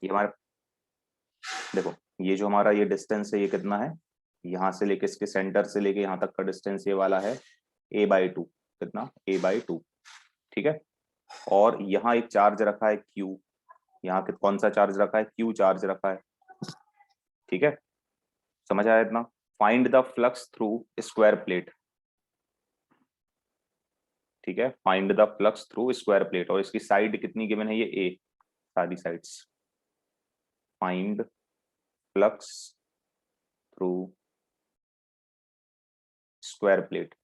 ये हमारा, देखो ये जो हमारा ये डिस्टेंस है ये कितना है, यहाँ से लेके इसके सेंटर से लेके यहाँ तक का डिस्टेंस ये वाला है a/2, कितना a/2, ठीक है। और यहाँ एक चार्ज रखा है q, यहाँ कौन सा चार्ज रखा है, q चार्ज रखा है, ठीक है। समझ आया इतना। Find the flux through square plate, ठीक है, find the flux through square plate, और इसकी साइड कितनी गिवन है, ये a, सारी sides. Find flux through square plate.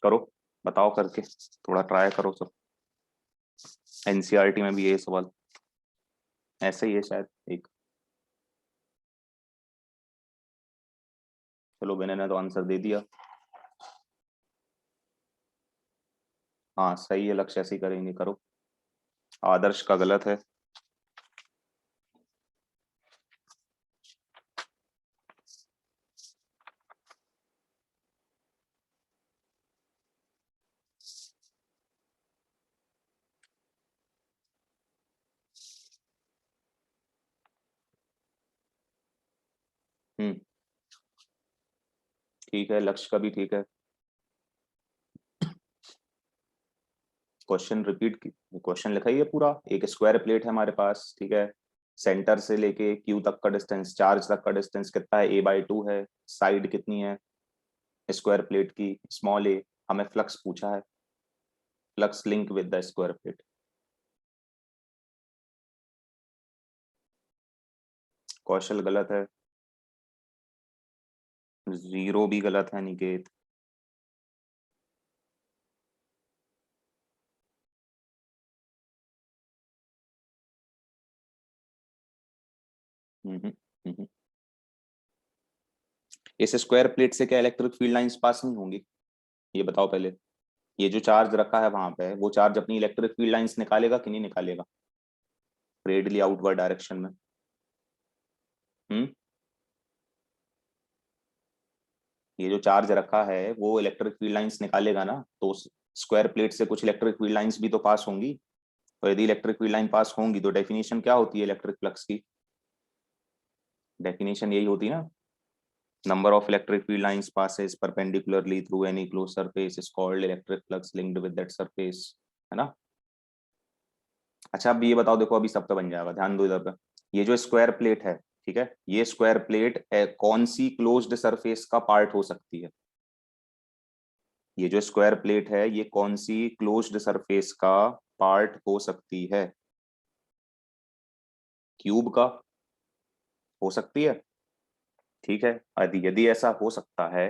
करो, बताओ करके, थोड़ा ट्राई करो सब। एनसीईआरटी में भी ये सवाल ऐसे ही है शायद एक। चलो मैंने ना तो आंसर दे दिया। हाँ सही है, लक्ष्य ऐसे ही करेंगे, करो। आदर्श का गलत है। हम्म, ठीक है, लक्ष्य का भी ठीक है। क्वेश्चन रिपीट, क्वेश्चन लिखा ही है पूरा। एक स्क्वायर प्लेट है हमारे पास, ठीक है, सेंटर से लेके क्यू तक का डिस्टेंस, चार्ज तक का डिस्टेंस कितना है, a/2 है। साइड कितनी है स्क्वायर प्लेट की, स्मॉल a। हमें फ्लक्स पूछा है, flux link with the square plate. Kaushal गलत है, जीरो भी गलत है निकेत। हम्म, हम्म। इस स्क्वायर प्लेट से क्या इलेक्ट्रिक फील्ड लाइंस पास नहीं होंगी, ये बताओ पहले। ये जो चार्ज रखा है वहां पे, वो चार्ज अपनी इलेक्ट्रिक फील्ड लाइंस निकालेगा कि नहीं निकालेगा, रेडियली आउटवर्ड डायरेक्शन में। हम्म, ये जो चार्ज रखा है वो इलेक्ट्रिक फील्ड लाइंस निकालेगा ना, तो स्क्वायर प्लेट से कुछ इलेक्ट्रिक फील्ड लाइंस भी तो पास होंगी। और यदि इलेक्ट्रिक फील्ड लाइन पास होंगी तो डेफिनेशन क्या होती है इलेक्ट्रिक फ्लक्स की, डेफिनेशन यही होती है ना, number of electric field lines passes perpendicularly through any closed surface is called electric flux linked with that surface, है ना। अच्छा अब ये बताओ, देखो अभी सब पे बन जाएगा, ध्यान दो इधर पे। ये जो स्क्वायर प्लेट है, ठीक है, ये स्क्वायर प्लेट कौन सी क्लोज्ड सरफेस का पार्ट हो सकती है, ये जो स्क्वायर प्लेट है ये कौन सी क्लोज्ड सरफेस का पार्ट हो सकती है, क्यूब का हो सकती है, ठीक है। यदि यदि ऐसा हो सकता है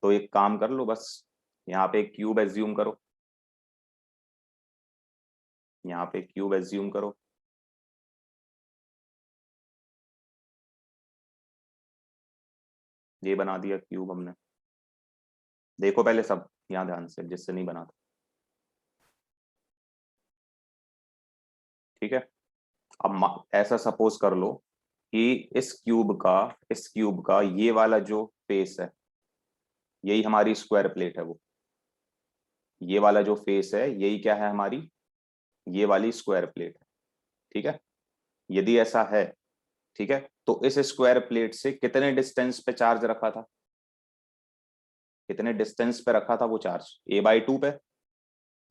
तो एक काम कर लो, बस यहाँ पे क्यूब एज्यूम करो, यहाँ पे क्यूब एज्यूम करो। ये बना दिया क्यूब हमने, देखो पहले सब यहाँ ध्यान से, जिससे नहीं बना था, ठीक है। अब ऐसा सपोज कर लो कि इस क्यूब का ये वाला जो फेस है, यही हमारी स्क्वायर प्लेट है, वो ये वाला जो फेस है यही क्या है हमारी, ये वाली स्क्वायर प्लेट है, ठीक है। यदि ऐसा है, ठीक है, तो इस स्क्वायर प्लेट से कितने डिस्टेंस पे चार्ज रखा था, कितने डिस्टेंस पे रखा था वो चार्ज, a/2 पे,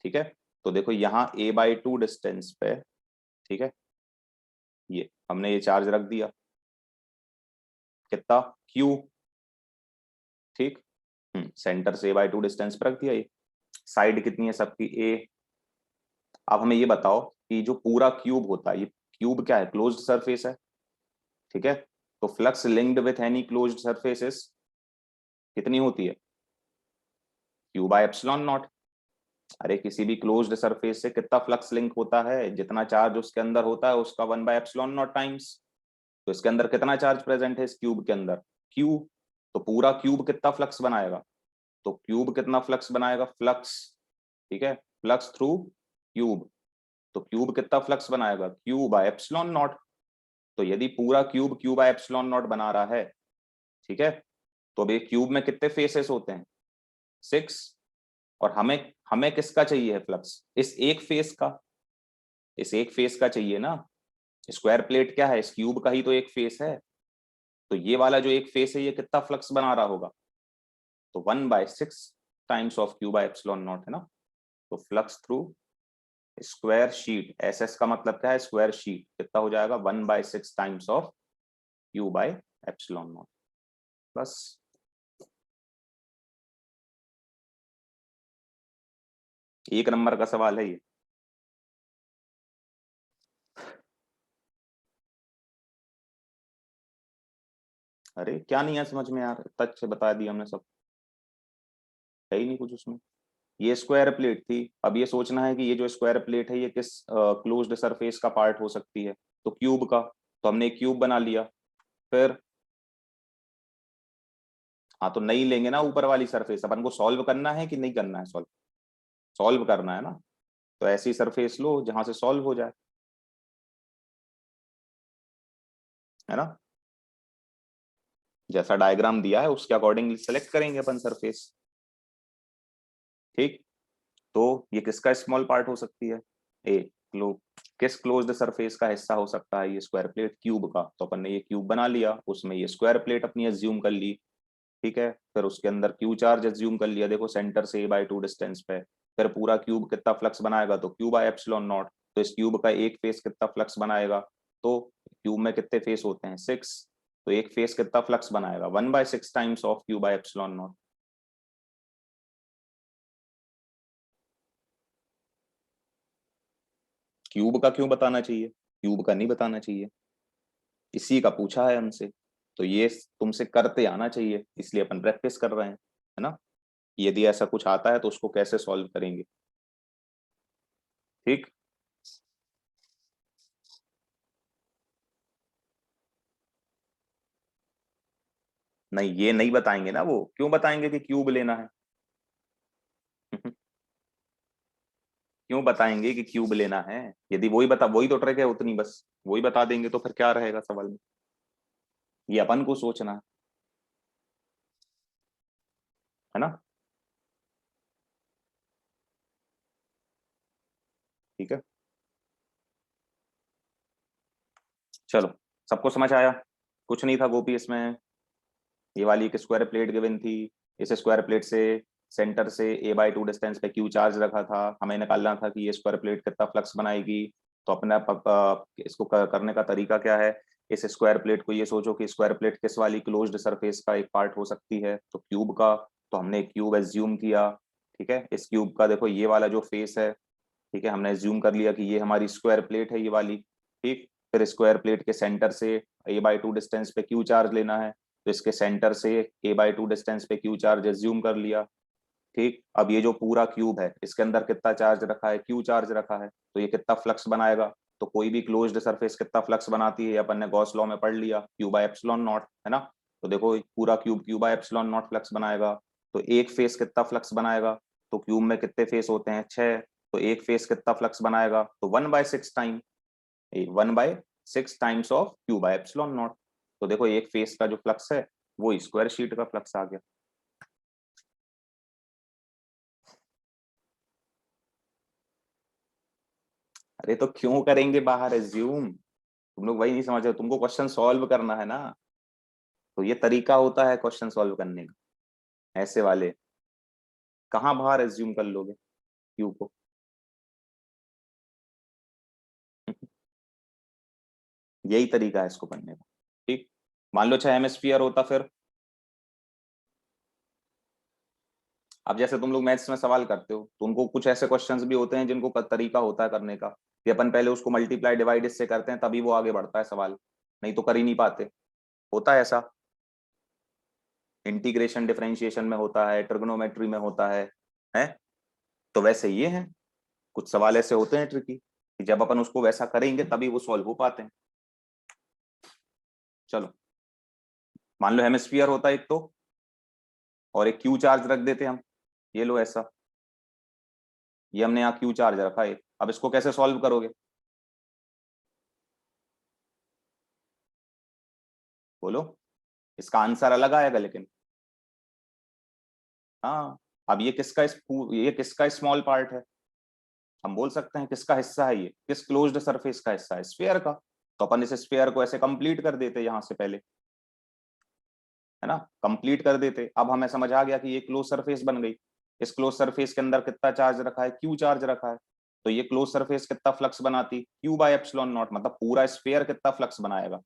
ठीक है। तो देखो यहाँ a/2 डिस्टेंस पे, ठीक है, ये हमने ये चार्ज रख दिया, कितना, q, ठीक। सेंटर से a/2 डिस्टेंस पे रख दिया ये। साइड कितनी है सबकी, a। अब हमें ये बताओ कि जो पूरा क्यूब होता है, ये क्यूब क्या है, क्लोज्ड सरफेस है, ठीक है। तो flux linked with any closed surfaces कितनी होती है, क्यू बाय एप्सिलॉन नॉट। अरे किसी भी क्लोज्ड सरफेस से कितना फ्लक्स लिंक होता है, जितना चार्ज उसके अंदर होता है उसका 1/एप्सिलॉन नॉट टाइम्स। तो इसके अंदर कितना चार्ज प्रेजेंट है इस क्यूब के अंदर, क्यू। तो पूरा क्यूब कितना फ्लक्स बनाएगा, तो क्यूब कितना फ्लक्स बनाएगा, फ्लक्स, ठीक है, फ्लक्स थ्रू क्यूब। तो क्यूब कितना फ्लक्स बनाएगा, क्यू बाय एप्सिलॉन नॉट। तो यदि पूरा cube Q by epsilon not बना रहा है, ठीक है, तो अब एक क्यूब में कितने फेसेस होते हैं, 6। और हमें हमें किसका चाहिए है फ्लक्स? इस एक फेस का, इस एक फेस का चाहिए ना। स्क्वायर प्लेट क्या है? इस क्यूब का ही तो एक फेस है। तो ये वाला जो एक फेस है ये कितना फ्लक्स बना रहा होगा? तो 1/6 times of Q by epsilon not है ना। तो flux through square sheet, S S का मतलब क्या है? स्क्वायर शीट, कितना हो जाएगा? 1/6 times of Q by epsilon not. बस। एक नंबर का सवाल है ये। अरे क्या नहीं है समझ में यार, इतना अच्छे बता दिया हमने सब, है ही नहीं कुछ उसमें। ये स्क्वायर प्लेट थी, अब ये सोचना है कि ये जो स्क्वायर प्लेट है ये किस क्लोज्ड सरफेस का पार्ट हो सकती है? तो क्यूब का। तो हमने एक क्यूब बना लिया। फिर हाँ, तो नहीं लेंगे ना ऊपर वाली सरफेस, अपन को सॉल्व करना है कि नहीं करना है? सॉल्व, सॉल्व करना है ना। तो ऐसी सरफेस लो जहां से सॉल्व हो जाए, है ना। जैसा डायग्राम दिया है उसके अकॉर्डिंगली सेलेक्ट करेंगे अपन सरफेस। ठीक। तो ये किसका स्मॉल पार्ट हो सकती है? ए क्लो किस क्लोज्ड सरफेस का हिस्सा हो सकता है? ये स्क्वायर प्लेट क्यूब का। तो अपन ने ये क्यूब बना लिया, उसमें ये स्क्वायर प्लेट अपनी एज्यूम कर ली। ठीक है, फिर उसके अंदर क्यू चार्ज एज्यूम कर लिया, देखो सेंटर से a/2 डिस्टेंस पे। फिर पूरा क्यूब कितना फ्लक्स बनाएगा? तो क्यू बाय एप्सिलॉन नॉट। तो इस क्यूब का एक फेस कितना फ्लक्स बनाएगा? तो क्यूब में कितने फेस होते हैं? 6। तो एक फेस कितना फ्लक्स बनाएगा? 1/6 times of Q by epsilon not. Cube का क्यों बताना चाहिए? क्यूब का नहीं बताना चाहिए, इसी का पूछा है हमसे। तो ये तुमसे करते आना चाहिए, इसलिए अपन प्रैक्टिस कर रहे हैं, है ना। यदि ऐसा कुछ आता है तो उसको कैसे सॉल्व करेंगे। ठीक। नहीं, ये नहीं बताएंगे ना, वो क्यों बताएंगे कि क्यूब लेना है? क्यों बताएंगे कि क्यूब लेना है? यदि वही बता, वही तो ट्रिक है उतनी, बस वही बता देंगे तो फिर क्या रहेगा सवाल में? ये अपन को सोचना है ना। ठीक है, चलो। सबको समझ आया? कुछ नहीं था गोपी इसमें। ये वाली एक स्क्वायर प्लेट गिवन थी, इस स्क्वायर प्लेट से सेंटर से a/2 डिस्टेंस पे क्यू चार्ज रखा था, हमें निकालना था कि ये स्क्वायर प्लेट कितना फ्लक्स बनाएगी। तो अपने इसको करने का तरीका क्या है? इस स्क्वायर प्लेट को ये सोचो कि स्क्वायर प्लेट किस वाली क्लोज्ड सरफेस का एक पार्ट हो सकती है? तो क्यूब का। तो हमने क्यूब एज्यूम किया। ठीक है, इस क्यूब का देखो ये वाला जो फेस है, ठीक है, हमने एज्यूम कर लिया कि ये हमारी स्क्वायर प्लेट है ये वाली। ठीक। फिर स्क्वायर प्लेट के सेंटर से a/2 डिस्टेंस पे क्यू चार्ज लेना है। तो इसके सेंटर से a/2 डिस्टेंस पे क्यू चार्ज एज्यूम कर लिया। ठीक। अब ये जो पूरा क्यूब है इसके अंदर कितना चार्ज रखा है? क्यू चार्ज रखा है। तो ये कितना फ्लक्स बनाएगा? तो कोई भी क्लोज्ड सरफेस कितना फ्लक्स बनाती है अपन ने गॉस लॉ में पढ़ लिया, क्यू बाय एप्सिलॉन नॉट, है ना। तो देखो पूरा cube Q by epsilon not flux बनाएगा। तो एक फेस कितना फ्लक्स बनाएगा? तो क्यूब में कितने फेस होते हैं? 6। तो एक फेस कितना फ्लक्स बनाएगा? तो 1/6 time, 1/6 times of Q by epsilon not. तो देखो एक फेस का जो फ्लक्स है वो स्क्वायर शीट का फ्लक्स आ गया। अरे तो क्यों करेंगे बाहर एज्यूम? तुम लोग वही नहीं समझ रहे, तुमको क्वेश्चन सॉल्व करना है ना। तो ये तरीका होता है क्वेश्चन सॉल्व करने का, ऐसे वाले। कहाँ बाहर एज्यूम कर लोगे क्यू को? यही तरीका है इसको करने का। ठीक। मान लो 6 हेमिस्फीयर होता फिर। अब जैसे तुम लोग मैथ्स में सवाल करते हो तो उनको कुछ ऐसे क्वेश्चंस भी होते हैं जिनको तरीका होता है करने का, कि अपन पहले उसको मल्टीप्लाई डिवाइड इससे करते हैं तभी वो आगे बढ़ता है सवाल, नहीं तो कर ही नहीं पाते। होता है ऐसा। इंटीग्रेशन डिफरेंशिएशन में होता है, ट्रिग्नोमेट्री में होता है। तो वैसे ये है, कुछ सवाल ऐसे होते हैं ट्रिकी कि जब अपन उसको वैसा करेंगे तभी वो सॉल्व हो पाते हैं। चलो, मान लो हेमिस्फीयर होता है एक तो, और एक क्यू चार्ज रख देते हम। ये लो ऐसा, ये हमने यहाँ क्यू चार्ज रखा है। अब इसको कैसे सॉल्व करोगे? बोलो। इसका आंसर अलग आएगा लेकिन। हाँ, अब ये किसका स्मॉल पार्ट है, हम बोल सकते हैं किसका हिस्सा है, ये किस क्लोज्ड सरफेस का हिस्सा है, स्फीयर का। तो अपन इस स्फीयर को ऐसे कंप्लीट कर देते यहां से पहले, है ना, कंप्लीट कर देते। अब हमें समझ आ गया कि ये क्लोज सरफेस बन गई। इस क्लोज सरफेस के अंदर कितना चार्ज रखा है, क्यू चार्ज रखा है। तो ये क्लोज सरफेस कितना फ्लक्स बनाती, क्यू बाय एप्सिलॉन नॉट, मतलब पूरा स्फीयर कितना फ्लक्स बनाएगा,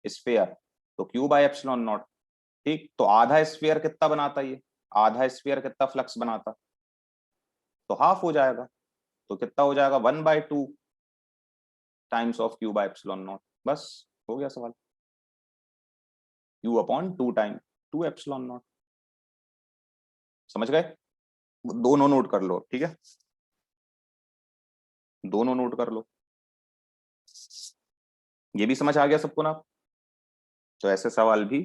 स्फीयर, तो क्यू बाय एप्सिलॉन नॉट। ठीक, तो आधा स्फीयर कितना बनाता ये, आधा स्फीयर कितना फ्लक्स बनाता, तो हाफ हो जाएगा। तो कितना हो जाएगा, 1/2 times of Q by epsilon not. बस हो गया सवाल, Q upon 2 time 2 epsilon not. समझ गए, दोनों नोट कर लो, ठीक है, दोनों नोट कर लो। ये भी समझ आ गया सबको ना, तो ऐसे सवाल भी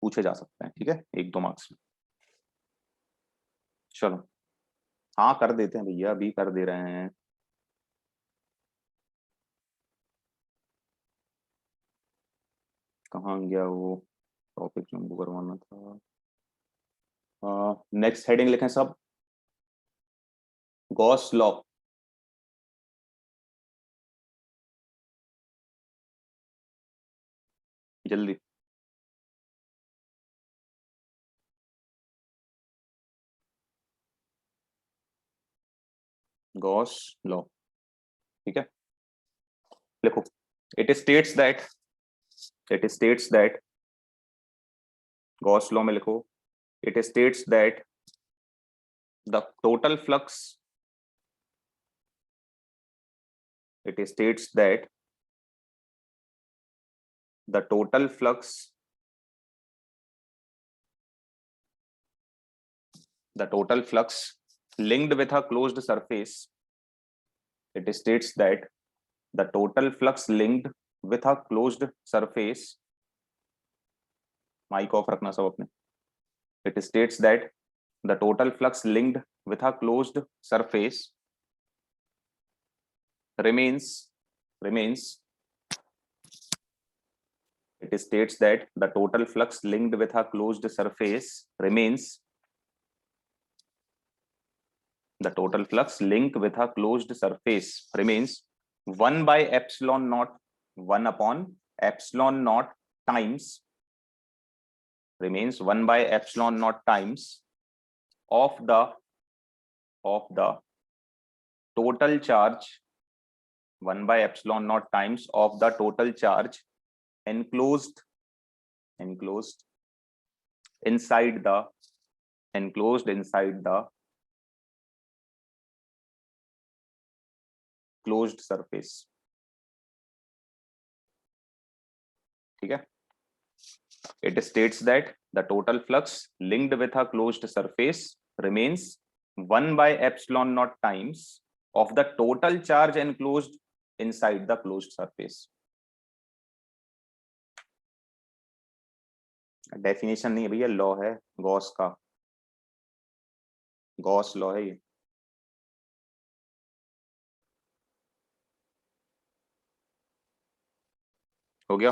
पूछे जा सकते हैं, ठीक है, 1-2 मार्क्स में। चलो, हाँ कर देते हैं भैया, अभी कर दे रहे हैं। कहाँ गया वो टॉपिक जो हमको करवाना था। नेक्स्ट हेडिंग लिखें सब, गॉस लॉ। जल्दी, गॉस लॉ, ठीक है, लिखो। It states that, it states that, Gauss law में लिखो, it states that the total flux, it states that the total flux, the total flux linked with a closed surface, it states that the total flux linked with a closed surface, mic off रखना सब अपने, it states that the total flux linked with a closed surface remains, it states that the total flux linked with a closed surface remains, the total flux linked with a closed surface remains 1 by epsilon naught, 1 upon epsilon naught times, remains 1 by epsilon naught times of the total charge, 1 by epsilon naught times of the total charge enclosed inside the closed surface, ठीक है। It states that the total flux linked with a closed surface remains 1 by epsilon naught times of the total charge enclosed inside the closed surface. Definition नहीं है भैया, law है Gauss का, Gauss law है ये। हो गया,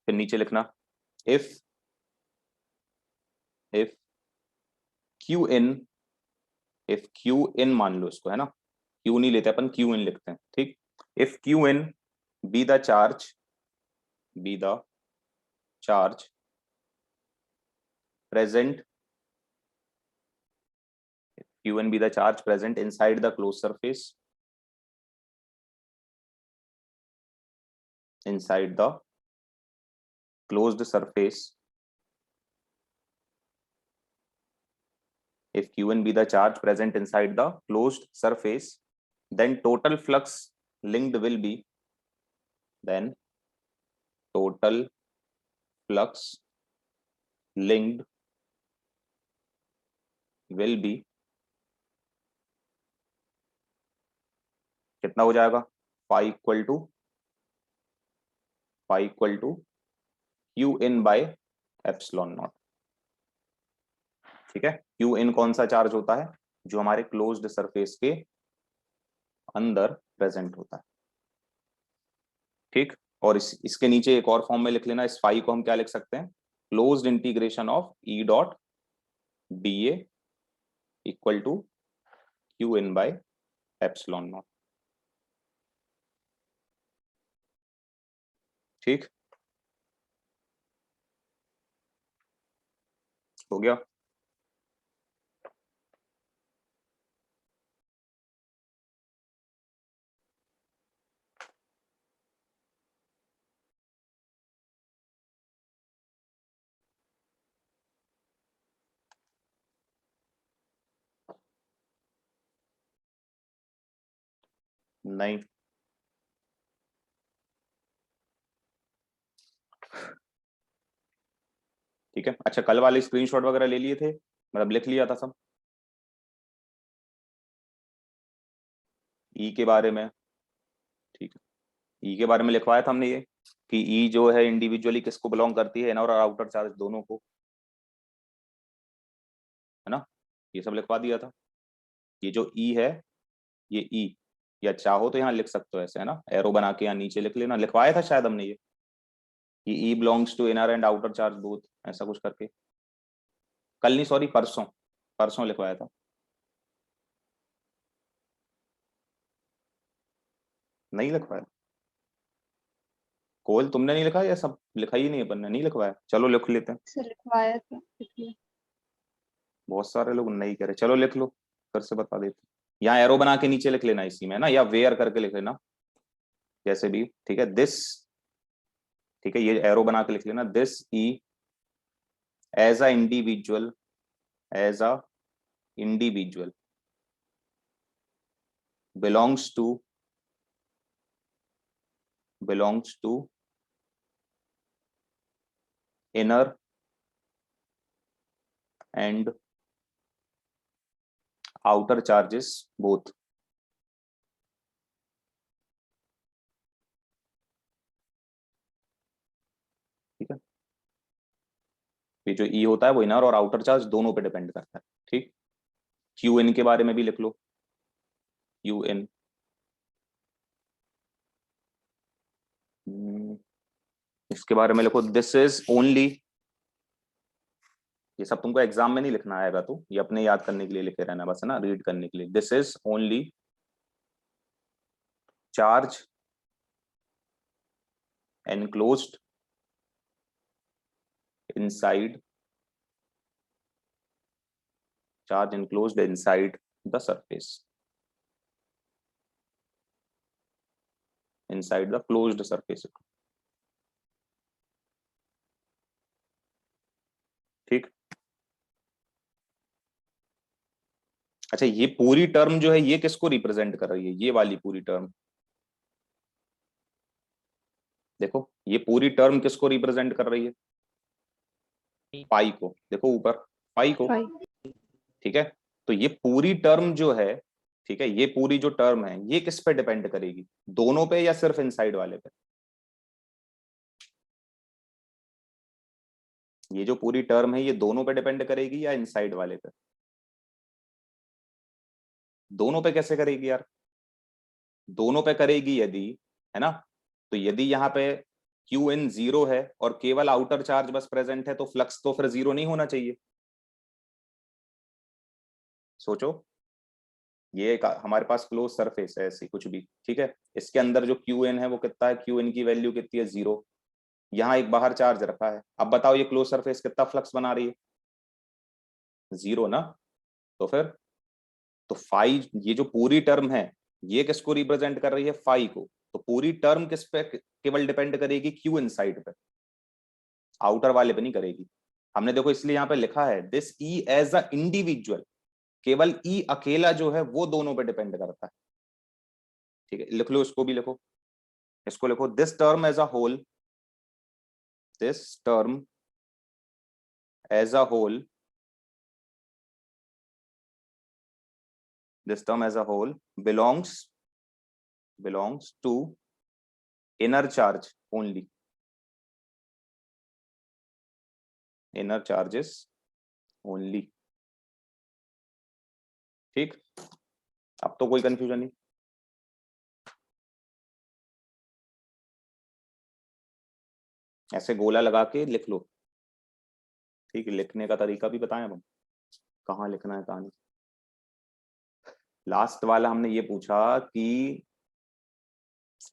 फिर नीचे लिखना, if Q in, if Q in मान लो इसको, है ना, क्यू नहीं लेते अपन, क्यू इन लिखते हैं, ठीक। If Q in be the charge, be the charge present, Qn be the charge present inside the closed surface, inside the closed surface, if Qn be the charge present inside the closed surface, then total flux linked will be, then total flux linked will be, कितना हो जाएगा, phi equal to Q in by epsilon naught, ठीक है। Q in कौन सा charge होता है, जो हमारे क्लोज्ड सरफेस के अंदर प्रेजेंट होता है, ठीक। और इसके नीचे एक और फॉर्म में लिख लेना, इस फाई को हम क्या लिख सकते हैं, closed integration of E dot d A equal to q in by epsilon naught. ठीक हो गया। नहीं, ठीक है। अच्छा, कल वाले स्क्रीनशॉट वगैरह ले लिए थे, मतलब लिख लिया था सब ई के बारे में? ठीक है, ई के बारे में लिखवाया था हमने ये कि ई जो है इंडिविजुअली किसको बिलोंग करती है, इनर और आउटर चार्ज दोनों को, है ना? ये सब लिखवा दिया था। ये जो ई है, ये ई, या चाहो तो यहाँ लिख सकते हो ऐसे, है ना, एरो बना के यहाँ नीचे लिख लेना। लिखवाया था शायद हमने ये कि e belongs to inner and outer charge both, ऐसा कुछ करके। कल नहीं, सॉरी, परसों, परसों लिखवाया था। नहीं लिखवाया? कोल तुमने नहीं लिखा या सब लिखा ही नहीं है? अपन ने नहीं लिखवाया, चलो लिख लेते हैं। सर लिखवाया था इसलिए। बहुत सारे लोग नहीं कह रहे, चलो लिख लो, फिर से बता देते। यहाँ एरो बना के नीचे लिख लेना इसी में, है ना, या वेयर करके लिख लेना, जैसे भी, ठीक है। दिस, ठीक है, ये एरो बना के लिख लेना, this E as a individual, as a individual belongs to, belongs to inner and outer charges both। ठीक है, ये जो ई होता है वो इनर और आउटर चार्ज दोनों पे डिपेंड करता है। ठीक, क्यू इन के बारे में भी लिख लो, क्यू इन, इसके बारे में लिखो, दिस इज ओनली, ये सब तुमको एग्जाम में नहीं लिखना आएगा, तो ये अपने याद करने के लिए लिखे रहना बस, है ना, रीड करने के लिए। This is only charge enclosed inside, charge enclosed inside the surface, inside the closed surface। ठीक, अच्छा, ये पूरी टर्म जो है ये किसको रिप्रेजेंट कर रही है? ये वाली पूरी टर्म देखो, ये पूरी टर्म किसको रिप्रेजेंट कर रही है? पाई को, देखो ऊपर, पाई को। ठीक है, तो ये पूरी टर्म जो है, ठीक है, ये पूरी जो टर्म है ये किस पे डिपेंड करेगी? दोनों पे या सिर्फ इनसाइड वाले पे? ये जो पूरी टर्म है ये दोनों पे डिपेंड करेगी या इनसाइड वाले पे? दोनों पे कैसे करेगी यार? दोनों पे करेगी यदि, है ना, तो यदि यहाँ पे क्यू इन जीरो है और केवल आउटर चार्ज बस प्रेजेंट है, तो फ्लक्स तो फिर जीरो नहीं होना चाहिए। सोचो, ये एक हमारे पास क्लोज सरफेस है ऐसी कुछ भी, ठीक है, इसके अंदर जो क्यू इन है वो कितना है? क्यू इन की वैल्यू कितनी है? जीरो। यहाँ एक बाहर चार्ज रखा है, अब बताओ ये क्लोज सरफेस कितना फ्लक्स बना रही है? जीरो ना। तो फिर, तो फाई, ये जो पूरी टर्म है ये किसको रिप्रेजेंट कर रही है? फाई को। तो पूरी टर्म किस पे केवल डिपेंड करेगी? क्यू इन साइड पे, आउटर वाले पे नहीं करेगी। हमने देखो इसलिए यहाँ पे लिखा है this E as a individual, केवल ई अकेला जो है वो दोनों पे डिपेंड करता है। ठीक है, लिख लो, इसको भी लिखो, इसको लिखो, this term as a whole, this term as a whole, this term as a whole belongs to inner charge only, inner charges only. ठीक, अब तो कोई कंफ्यूजन नहीं। ऐसे गोला लगा के लिख लो, ठीक है, लिखने का तरीका भी बताएं अब हम, कहाँ लिखना है कहाँ नहीं। लास्ट वाला हमने ये पूछा कि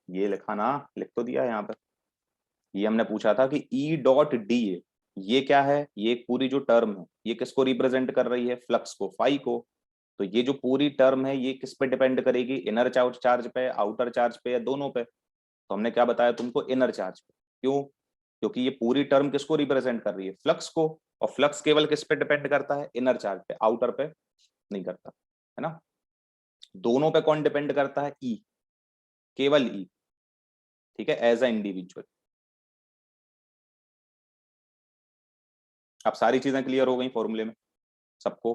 ये लिखा ना, लिख तो दिया है यहाँ पर। ये हमने पूछा था कि ई डॉट डी ये क्या है, ये एक पूरी जो टर्म है ये किसको रिप्रेजेंट कर रही है, फ्लक्स को, फाई को। तो ये जो पूरी टर्म है ये किस पे डिपेंड करेगी, इनर चार्ज पे, आउटर चार्ज पे, या दोनों पे। तो हमने क्या बताया तुमको, इनर चार्ज पे। क्यों? क्योंकि ये पूरी टर्म किसको रिप्रेजेंट कर रही है, फ्लक्स को। और फ्लक्स केवल किस पे डिपेंड करता है, इनर चार्ज पे, आउटर पे नहीं करता, है ना। दोनों पे कौन डिपेंड करता है, ई, केवल ई। ठीक है, एज अ इंडिविजुअल। अब सारी चीजें क्लियर हो गई फॉर्मूले में सबको।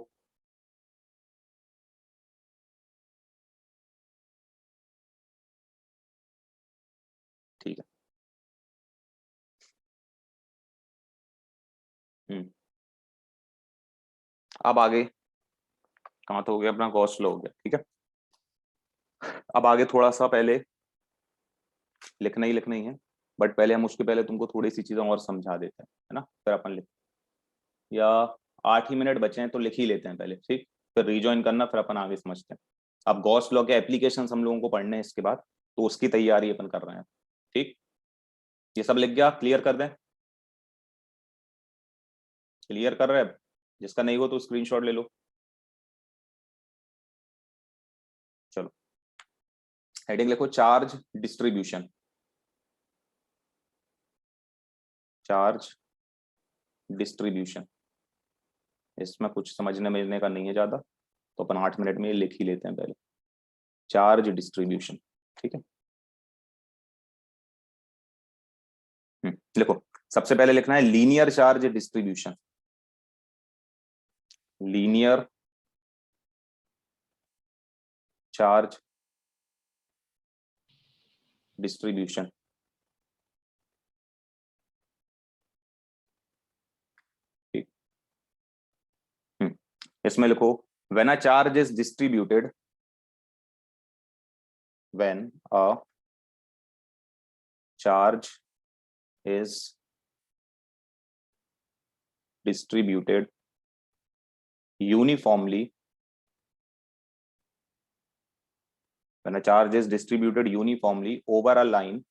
ठीक है। हम्म। अब आगे कहाँ तो हो गया अपना, गॉस लॉ हो गया। ठीक है, अब आगे थोड़ा सा पहले लिखना ही है, बट पहले हम उसके पहले तुमको थोड़ी सी चीजें और समझा देते हैं, है ना, फिर अपन लिख, या 8 ही मिनट बचे हैं तो लिख ही लेते हैं पहले, ठीक। फिर रिजॉइन करना, फिर अपन आगे समझते हैं। अब गॉस लॉ के एप्लीकेशन हम लोगों को पढ़ने हैं इसके बाद, तो उसकी तैयारी अपन कर रहे हैं। ठीक, ये सब लिख गया, क्लियर कर दें, क्लियर कर रहे हैं। जिसका नहीं हो तो स्क्रीनशॉट ले लो। चलो, हेडिंग लिखो, चार्ज डिस्ट्रीब्यूशन। चार्ज डिस्ट्रीब्यूशन, इसमें कुछ समझने मिलने का नहीं है ज्यादा, तो अपन 8 मिनट में लिख ही लेते हैं पहले, चार्ज डिस्ट्रीब्यूशन। ठीक है, लिखो। सबसे पहले लिखना है linear charge distribution. Linear charge distribution. ठीक, इसमें लिखो, when a charge is distributed, when a charge is distributed uniformly, when a charge is distributed uniformly over a line,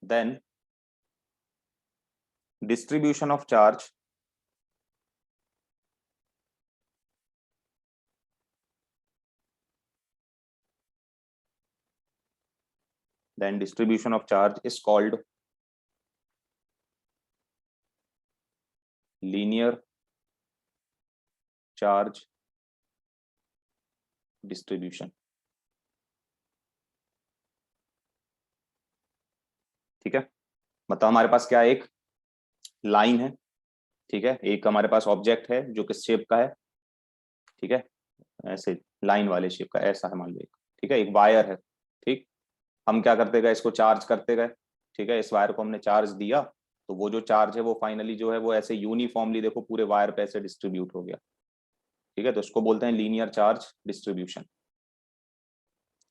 then distribution of charge is called linear charge distribution। ठीक है, मतलब हमारे पास क्या है, एक लाइन है, ठीक है, एक हमारे पास ऑब्जेक्ट है जो किस शेप का है, ठीक है, ऐसे लाइन वाले शेप का, ऐसा है मान लो एक, ठीक है, एक वायर है। ठीक, हम क्या करते गए, इसको चार्ज करते गए, ठीक है, इस वायर को हमने चार्ज दिया, तो वो जो चार्ज है वो फाइनली जो है वो ऐसे यूनिफॉर्मली देखो पूरे वायर पे ऐसे डिस्ट्रीब्यूट हो गया। ठीक है, तो इसको बोलते हैं लीनियर चार्ज डिस्ट्रीब्यूशन।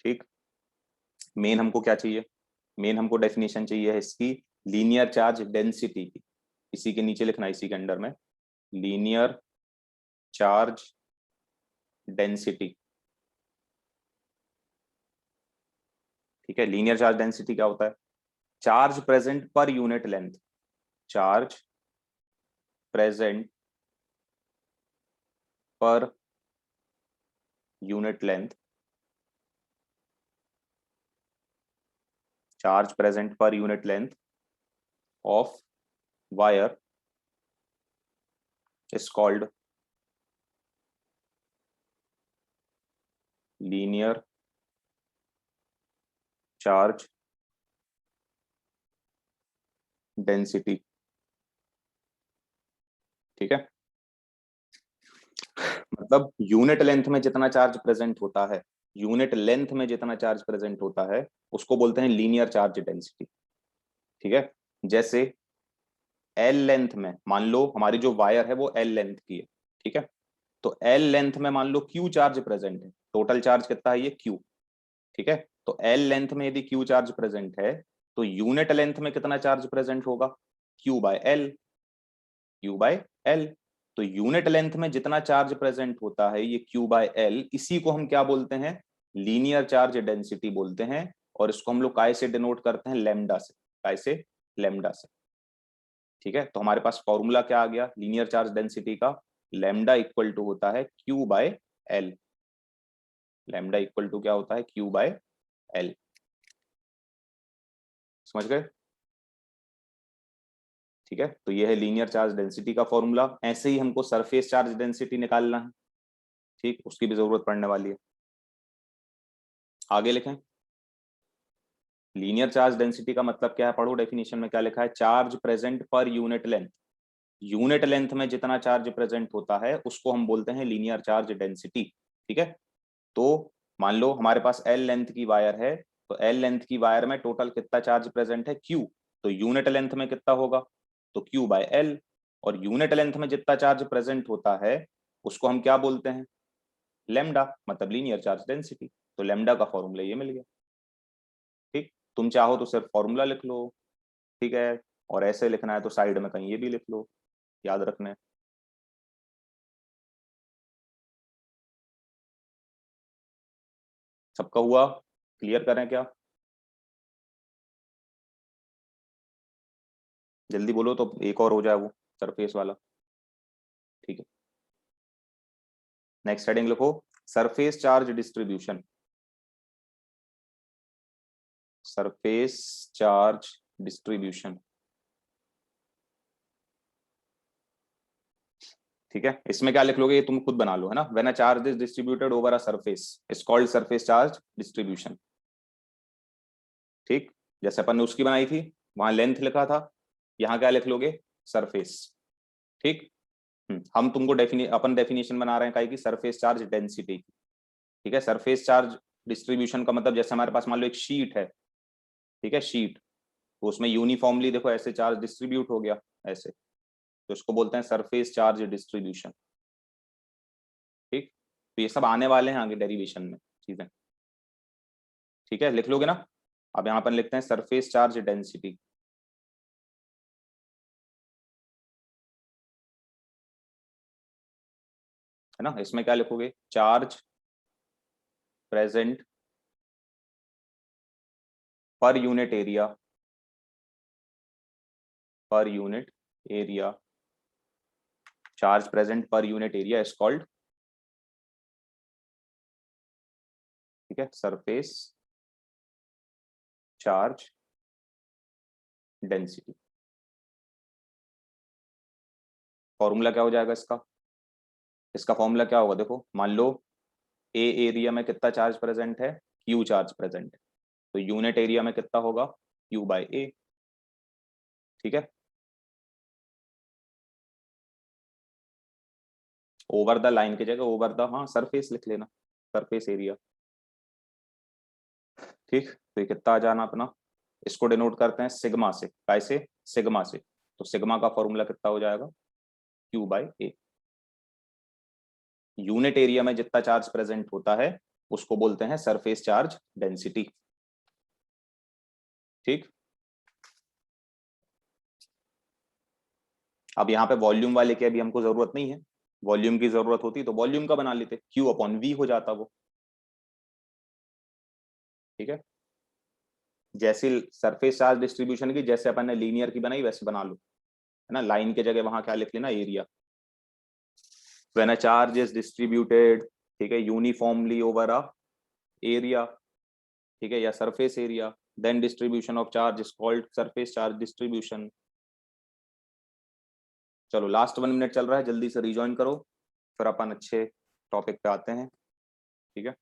ठीक, मेन हमको क्या चाहिए, मेन हमको डेफिनेशन चाहिए है इसकी, लीनियर चार्ज डेंसिटी की। इसी के नीचे लिखना, इसी के अंडर में, लीनियर चार्ज डेंसिटी। ठीक है, लीनियर चार्ज डेंसिटी क्या होता है, charge present per unit length, charge present per unit length, charge present per unit length of wire is called linear charge density। ठीक है, मतलब यूनिट लेंथ में जितना चार्ज प्रेजेंट होता है, यूनिट लेंथ में जितना चार्ज प्रेजेंट होता है उसको बोलते हैं लीनियर चार्ज डेंसिटी। ठीक है, जैसे एल लेंथ में मान लो हमारी जो वायर है वो एल लेंथ की है, ठीक है, तो एल लेंथ में मान लो क्यू चार्ज प्रेजेंट है, टोटल चार्ज कितना है ये क्यू। ठीक है, तो एल लेंथ में यदि क्यू चार्ज प्रेजेंट है तो यूनिट लेंथ में कितना चार्ज प्रेजेंट होगा, Q by L, Q by L. तो यूनिट लेंथ में जितना चार्ज प्रेजेंट होता है ये Q बाय एल, इसी को हम क्या बोलते हैं, लीनियर चार्ज डेंसिटी बोलते हैं। और इसको हम लोग काय से डिनोट करते हैं, लैम्डा से, काय से, लैम्डा से। ठीक है, तो हमारे पास फॉर्मूला क्या आ गया लीनियर चार्ज डेंसिटी का, लैम्डा इक्वल टू होता है Q by L. Lambda equal to क्या होता है, Q बाय एल। समझ गए? ठीक है, तो ये है लीनियर चार्ज डेंसिटी का फॉर्मूला। ऐसे ही हमको सरफेस चार्ज डेंसिटी निकालना है, ठीक, उसकी भी जरूरत पड़ने वाली है। आगे लिखें, लीनियर चार्ज डेंसिटी का मतलब क्या है, पढ़ो डेफिनेशन में क्या लिखा है, charge present per unit length. Unit length में जितना चार्ज प्रेजेंट होता है उसको हम बोलते हैं लीनियर चार्ज डेंसिटी। ठीक है, तो मान लो हमारे पास एल लेंथ की वायर है, तो एल लेंथ की वायर में टोटल कितना चार्ज प्रेजेंट है, क्यू। तो यूनिट लेंथ में कितना होगा, तो क्यू बाय एल। और यूनिट लेंथ में जितना चार्ज प्रेजेंट होता है उसको हम क्या बोलते हैं, लेमडा, मतलब लीनियर चार्ज डेंसिटी। तो लेमडा का फॉर्मूला ये मिल गया। ठीक, तुम चाहो तो सिर्फ फॉर्मूला लिख लो, ठीक है, और ऐसे लिखना है तो साइड में कहीं ये भी लिख लो, याद रखना है। सबका हुआ, क्लियर करें क्या, जल्दी बोलो तो एक और हो जाए वो सरफेस वाला। ठीक है, नेक्स्ट हेडिंग लिखो, surface charge distribution. Surface charge distribution, ठीक है, इसमें क्या लिख लोगे ये तुम खुद बना लो, है ना। When a charge is distributed over a surface is called surface charge distribution. ठीक, जैसे अपन ने उसकी बनाई थी, वहां लेंथ लिखा था, यहाँ क्या लिख लोगे, सरफेस। ठीक, हम तुमको अपन डेफिनेशन बना रहे हैं काहे की, सरफेस चार्ज डेंसिटी की। ठीक है, सरफेस चार्ज डिस्ट्रीब्यूशन का मतलब जैसे हमारे पास मान लो एक शीट है, ठीक है, शीट, तो उसमें यूनिफॉर्मली देखो ऐसे चार्ज डिस्ट्रीब्यूट हो गया ऐसे, तो इसको बोलते हैं सरफेस चार्ज डिस्ट्रीब्यूशन। ठीक, तो ये सब आने वाले हैं आगे डेरिवेशन में चीजें। ठीक है, लिख लोगे ना। अब यहाँ पर लिखते हैं सरफेस चार्ज डेंसिटी। है ना, इसमें क्या लिखोगे, charge present per unit area, per unit area, charge present per unit area is called, ठीक है, सरफेस चार्ज डेंसिटी। फॉर्मूला क्या हो जाएगा इसका, इसका फॉर्मूला क्या होगा, देखो मान लो ए एरिया में कितना चार्ज प्रेजेंट है, क्यू चार्ज प्रेजेंट है, तो यूनिट एरिया में कितना होगा, क्यू बाय ए। ठीक है, ओवर द लाइन की जगह ओवर द, हाँ, सरफेस लिख लेना, सरफेस एरिया। ठीक, तो ये कितना आ जाना अपना, इसको डिनोट करते हैं सिग्मा से, कैसे, सिग्मा से। तो सिग्मा का फॉर्मूला कितना हो जाएगा, Q by A. Unit area में जितना चार्ज प्रेजेंट होता है उसको बोलते हैं सरफेस चार्ज डेंसिटी। ठीक, अब यहाँ पे वॉल्यूम वाले की अभी हमको जरूरत नहीं है, वॉल्यूम की जरूरत होती तो वॉल्यूम का बना लेते, क्यू अपॉन वी हो जाता वो। ठीक है, जैसे सरफेस चार्ज डिस्ट्रीब्यूशन की जैसे अपन ने लीनियर की बनाई वैसे बना लो, है ना, लाइन के जगह वहां क्या लिख लेना, area. When a charge is distributed, ठीक है, यूनिफॉर्मली ओवर अ एरिया, ठीक है, या surface area, then distribution of charge is called surface charge distribution. चलो लास्ट 1 मिनट चल रहा है, जल्दी से रिजॉइन करो, फिर अपन अच्छे टॉपिक पे आते हैं। ठीक है।